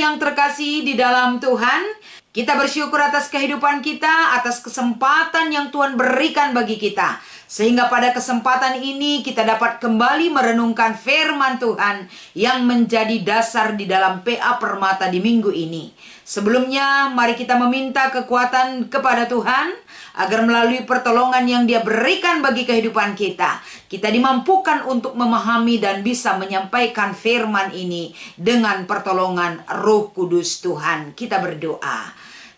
yang terkasih di dalam Tuhan, kita bersyukur atas kehidupan kita, atas kesempatan yang Tuhan berikan bagi kita. Sehingga pada kesempatan ini kita dapat kembali merenungkan firman Tuhan yang menjadi dasar di dalam PA Permata di minggu ini. Sebelumnya, mari kita meminta kekuatan kepada Tuhan agar melalui pertolongan yang Dia berikan bagi kehidupan kita, kita dimampukan untuk memahami dan bisa menyampaikan firman ini dengan pertolongan Roh Kudus Tuhan. Kita berdoa.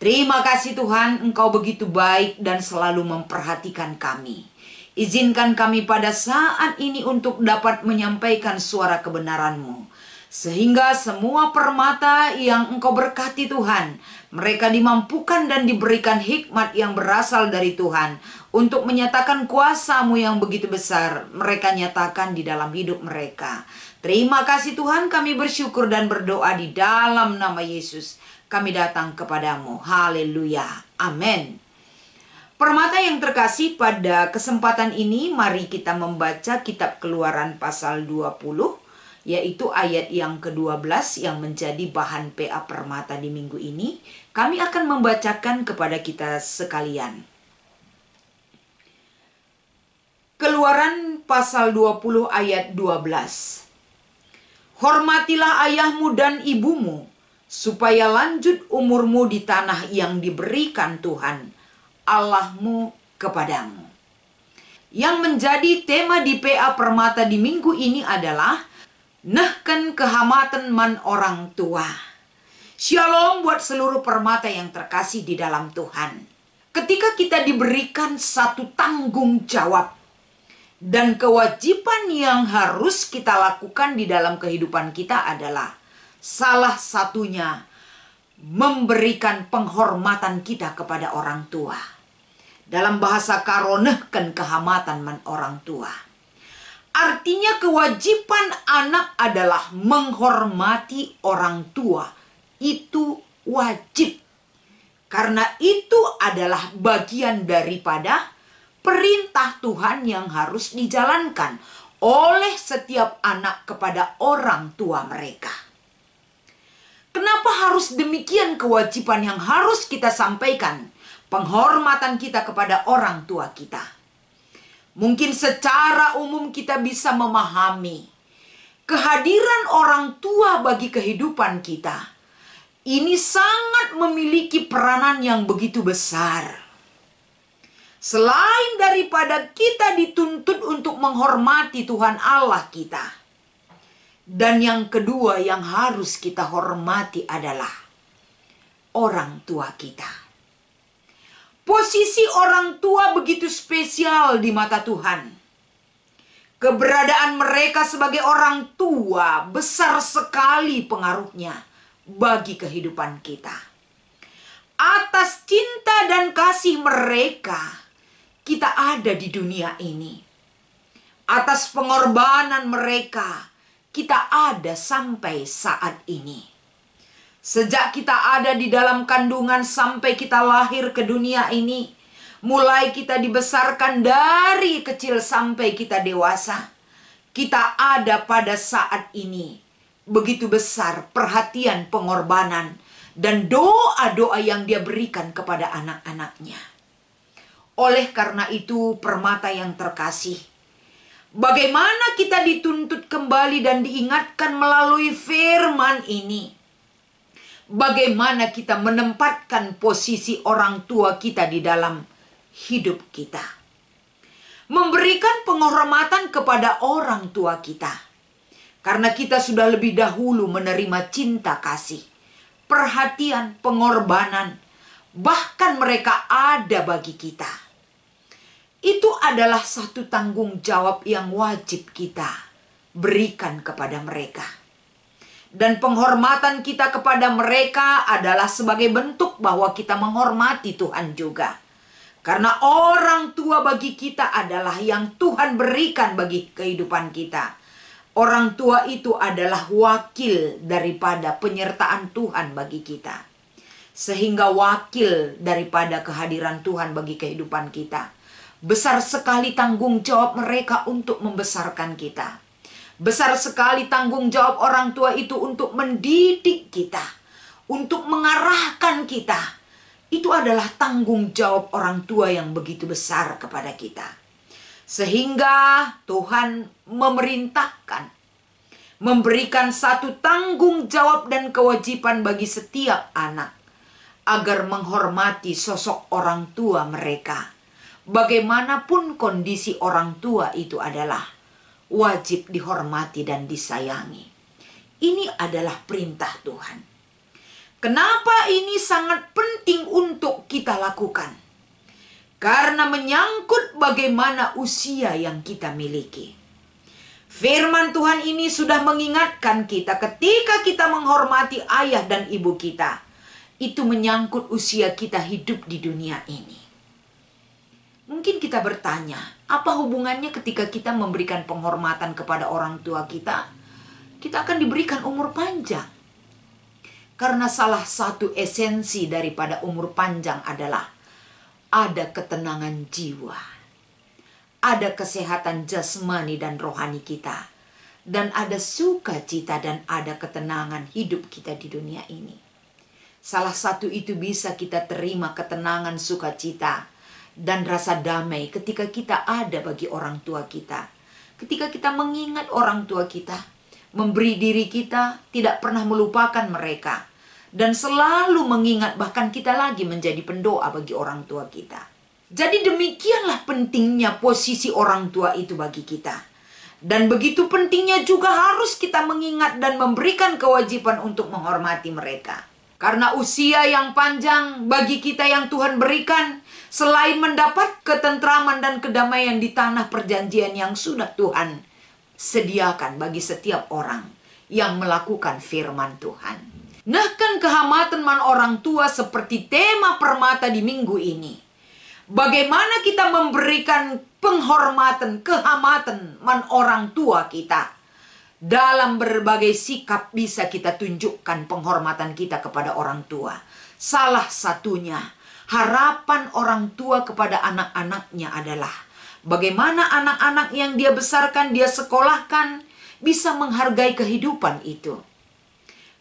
Terima kasih Tuhan, Engkau begitu baik dan selalu memperhatikan kami. Izinkan kami pada saat ini untuk dapat menyampaikan suara kebenaran-Mu. Sehingga semua permata yang Engkau berkati Tuhan, mereka dimampukan dan diberikan hikmat yang berasal dari Tuhan untuk menyatakan kuasa-Mu yang begitu besar, mereka nyatakan di dalam hidup mereka. Terima kasih Tuhan, kami bersyukur dan berdoa di dalam nama Yesus. Kami datang kepadamu. Haleluya. Amin. Permata yang terkasih, pada kesempatan ini mari kita membaca kitab Keluaran pasal 20, yaitu ayat yang ke-12 yang menjadi bahan PA Permata di minggu ini. Kami akan membacakan kepada kita sekalian. Keluaran pasal 20 ayat 12. Hormatilah ayahmu dan ibumu, supaya lanjut umurmu di tanah yang diberikan Tuhan Allahmu kepadamu. Yang menjadi tema di PA Permata di minggu ini adalah nehken kehamatan man orang tua. Shalom buat seluruh permata yang terkasih di dalam Tuhan. Ketika kita diberikan satu tanggung jawab dan kewajiban yang harus kita lakukan di dalam kehidupan kita adalah salah satunya memberikan penghormatan kita kepada orang tua. Dalam bahasa karonehken kehamatan man orang tua. Artinya kewajiban anak adalah menghormati orang tua. Itu wajib. Karena itu adalah bagian daripada perintah Tuhan yang harus dijalankan oleh setiap anak kepada orang tua mereka. Kenapa harus demikian kewajiban yang harus kita sampaikan? Penghormatan kita kepada orang tua kita. Mungkin secara umum kita bisa memahami kehadiran orang tua bagi kehidupan kita. Ini sangat memiliki peranan yang begitu besar. Selain daripada kita dituntut untuk menghormati Tuhan Allah kita. Dan yang kedua yang harus kita hormati adalah orang tua kita. Posisi orang tua begitu spesial di mata Tuhan. Keberadaan mereka sebagai orang tua besar sekali pengaruhnya bagi kehidupan kita. Atas cinta dan kasih mereka, kita ada di dunia ini. Atas pengorbanan mereka, kita ada sampai saat ini. Sejak kita ada di dalam kandungan sampai kita lahir ke dunia ini, mulai kita dibesarkan dari kecil sampai kita dewasa, kita ada pada saat ini. Begitu besar perhatian, pengorbanan, dan doa-doa yang Dia berikan kepada anak-anaknya. Oleh karena itu, permata yang terkasih, bagaimana kita dituntut kembali dan diingatkan melalui firman ini. Bagaimana kita menempatkan posisi orang tua kita di dalam hidup kita. Memberikan penghormatan kepada orang tua kita. Karena kita sudah lebih dahulu menerima cinta kasih, perhatian, pengorbanan. Bahkan mereka ada bagi kita. Itu adalah satu tanggung jawab yang wajib kita berikan kepada mereka. Dan penghormatan kita kepada mereka adalah sebagai bentuk bahwa kita menghormati Tuhan juga. Karena orang tua bagi kita adalah yang Tuhan berikan bagi kehidupan kita. Orang tua itu adalah wakil daripada penyertaan Tuhan bagi kita. Sehingga wakil daripada kehadiran Tuhan bagi kehidupan kita. Besar sekali tanggung jawab mereka untuk membesarkan kita. Besar sekali tanggung jawab orang tua itu untuk mendidik kita. untuk mengarahkan kita. Itu adalah tanggung jawab orang tua yang begitu besar kepada kita. Sehingga Tuhan memerintahkan, memberikan satu tanggung jawab dan kewajiban bagi setiap anak agar menghormati sosok orang tua mereka. Bagaimanapun kondisi orang tua itu adalah wajib dihormati dan disayangi. Ini adalah perintah Tuhan. Kenapa ini sangat penting untuk kita lakukan? Karena menyangkut bagaimana usia yang kita miliki. Firman Tuhan ini sudah mengingatkan kita ketika kita menghormati ayah dan ibu kita. Itu menyangkut usia kita hidup di dunia ini. Mungkin kita bertanya, apa hubungannya ketika kita memberikan penghormatan kepada orang tua kita? Kita akan diberikan umur panjang. Karena salah satu esensi daripada umur panjang adalah ada ketenangan jiwa. Ada kesehatan jasmani dan rohani kita. Dan ada sukacita dan ada ketenangan hidup kita di dunia ini. Salah satu itu bisa kita terima ketenangan, sukacita, dan rasa damai ketika kita ada bagi orang tua kita. Ketika kita mengingat orang tua kita, memberi diri kita, tidak pernah melupakan mereka. Dan selalu mengingat, bahkan kita lagi menjadi pendoa bagi orang tua kita. Jadi demikianlah pentingnya posisi orang tua itu bagi kita. Dan begitu pentingnya juga harus kita mengingat dan memberikan kewajiban untuk menghormati mereka. Karena usia yang panjang bagi kita yang Tuhan berikan, selain mendapat ketentraman dan kedamaian di tanah perjanjian yang sudah Tuhan sediakan bagi setiap orang yang melakukan firman Tuhan. Nah, kan kehormatan man orang tua seperti tema permata di minggu ini. Bagaimana kita memberikan penghormatan, kehormatan man orang tua kita. Dalam berbagai sikap bisa kita tunjukkan penghormatan kita kepada orang tua. Salah satunya, harapan orang tua kepada anak-anaknya adalah bagaimana anak-anak yang dia besarkan, dia sekolahkan, bisa menghargai kehidupan itu.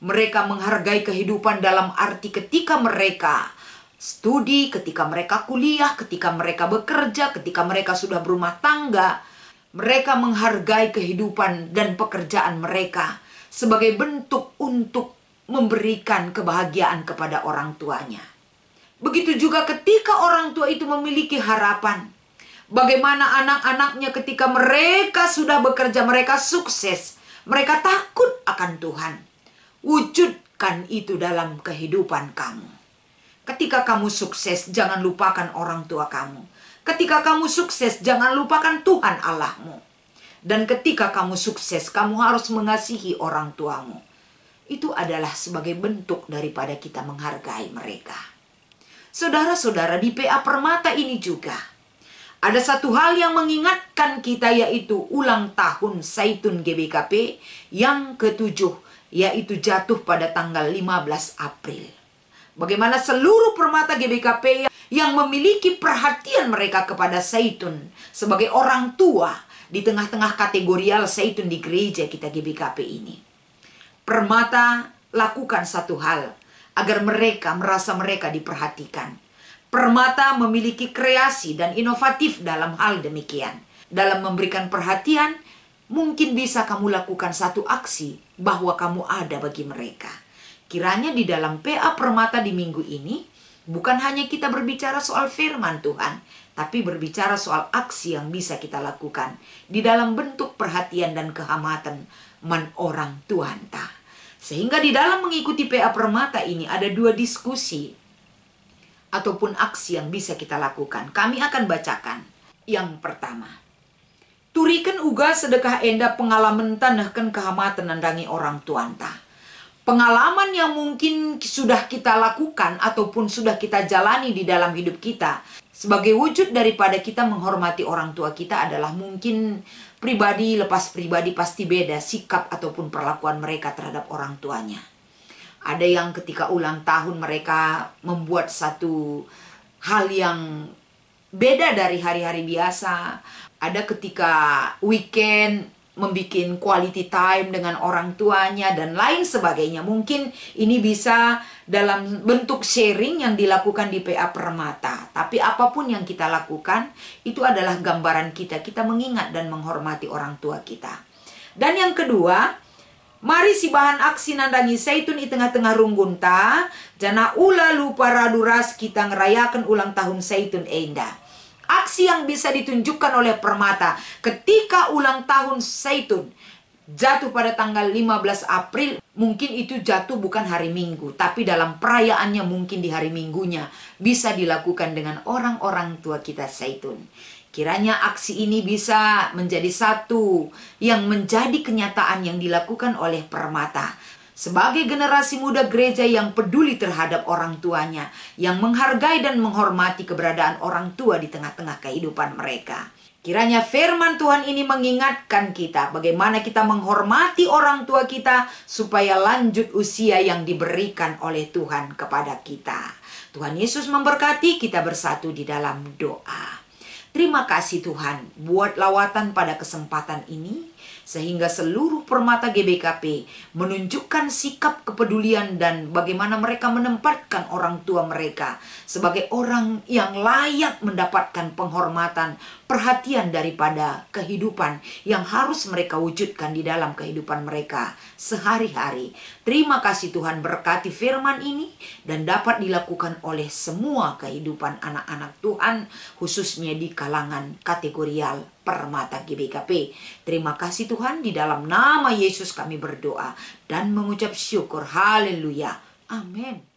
Mereka menghargai kehidupan dalam arti ketika mereka studi, ketika mereka kuliah, ketika mereka bekerja, ketika mereka sudah berumah tangga. Mereka menghargai kehidupan dan pekerjaan mereka sebagai bentuk untuk memberikan kebahagiaan kepada orang tuanya. Begitu juga ketika orang tua itu memiliki harapan. Bagaimana anak-anaknya ketika mereka sudah bekerja, mereka sukses, mereka takut akan Tuhan. Wujudkan itu dalam kehidupan kamu. Ketika kamu sukses, jangan lupakan orang tua kamu. Ketika kamu sukses, jangan lupakan Tuhan Allahmu. Dan ketika kamu sukses, kamu harus mengasihi orang tuamu. Itu adalah sebagai bentuk daripada kita menghargai mereka. Saudara-saudara, di PA Permata ini juga ada satu hal yang mengingatkan kita, yaitu ulang tahun Zaitun GBKP yang ke-7, yaitu jatuh pada tanggal 15 April. Bagaimana seluruh permata GBKP yang memiliki perhatian mereka kepada Zaitun sebagai orang tua di tengah-tengah kategorial Zaitun di gereja kita GBKP ini. Permata lakukan satu hal agar mereka merasa mereka diperhatikan. Permata memiliki kreasi dan inovatif dalam hal demikian. Dalam memberikan perhatian, mungkin bisa kamu lakukan satu aksi bahwa kamu ada bagi mereka. Kiranya di dalam PA Permata di minggu ini, bukan hanya kita berbicara soal firman Tuhan, tapi berbicara soal aksi yang bisa kita lakukan di dalam bentuk perhatian dan kehormatan man orang Tuhan. Sehingga di dalam mengikuti PA Permata ini ada dua diskusi ataupun aksi yang bisa kita lakukan. Kami akan bacakan. Yang pertama, turikan uga sedekah enda pengalaman tanahkan kehormatan nandangi orang Tuhan. Pengalaman yang mungkin sudah kita lakukan ataupun sudah kita jalani di dalam hidup kita sebagai wujud daripada kita menghormati orang tua kita adalah mungkin pribadi lepas pribadi pasti beda sikap ataupun perlakuan mereka terhadap orang tuanya. Ada yang ketika ulang tahun mereka membuat satu hal yang beda dari hari-hari biasa. Ada ketika weekend membuat quality time dengan orang tuanya dan lain sebagainya. Mungkin ini bisa dalam bentuk sharing yang dilakukan di PA Permata. Tapi apapun yang kita lakukan, itu adalah gambaran kita. Kita mengingat dan menghormati orang tua kita. Dan yang kedua, mari si bahan aksi nandangi seitun di tengah-tengah runggunta, jana ula lupa raduras kita ngerayakan ulang tahun seitun enda. Aksi yang bisa ditunjukkan oleh Permata ketika ulang tahun Zaitun jatuh pada tanggal 15 April. Mungkin itu jatuh bukan hari Minggu, tapi dalam perayaannya mungkin di hari Minggunya bisa dilakukan dengan orang-orang tua kita Zaitun. Kiranya aksi ini bisa menjadi satu yang menjadi kenyataan yang dilakukan oleh Permata. Sebagai generasi muda gereja yang peduli terhadap orang tuanya, yang menghargai dan menghormati keberadaan orang tua di tengah-tengah kehidupan mereka. Kiranya firman Tuhan ini mengingatkan kita bagaimana kita menghormati orang tua kita supaya lanjut usia yang diberikan oleh Tuhan kepada kita. Tuhan Yesus memberkati, kita bersatu di dalam doa. Terima kasih Tuhan buat lawatan pada kesempatan ini, sehingga seluruh Permata GBKP menunjukkan sikap kepedulian dan bagaimana mereka menempatkan orang tua mereka sebagai orang yang layak mendapatkan penghormatan, perhatian daripada kehidupan yang harus mereka wujudkan di dalam kehidupan mereka sehari-hari. Terima kasih Tuhan, berkati firman ini dan dapat dilakukan oleh semua kehidupan anak-anak Tuhan, khususnya di kalangan kategorial Permata GBKP. Terima kasih Tuhan, di dalam nama Yesus kami berdoa dan mengucap syukur. Haleluya. Amin.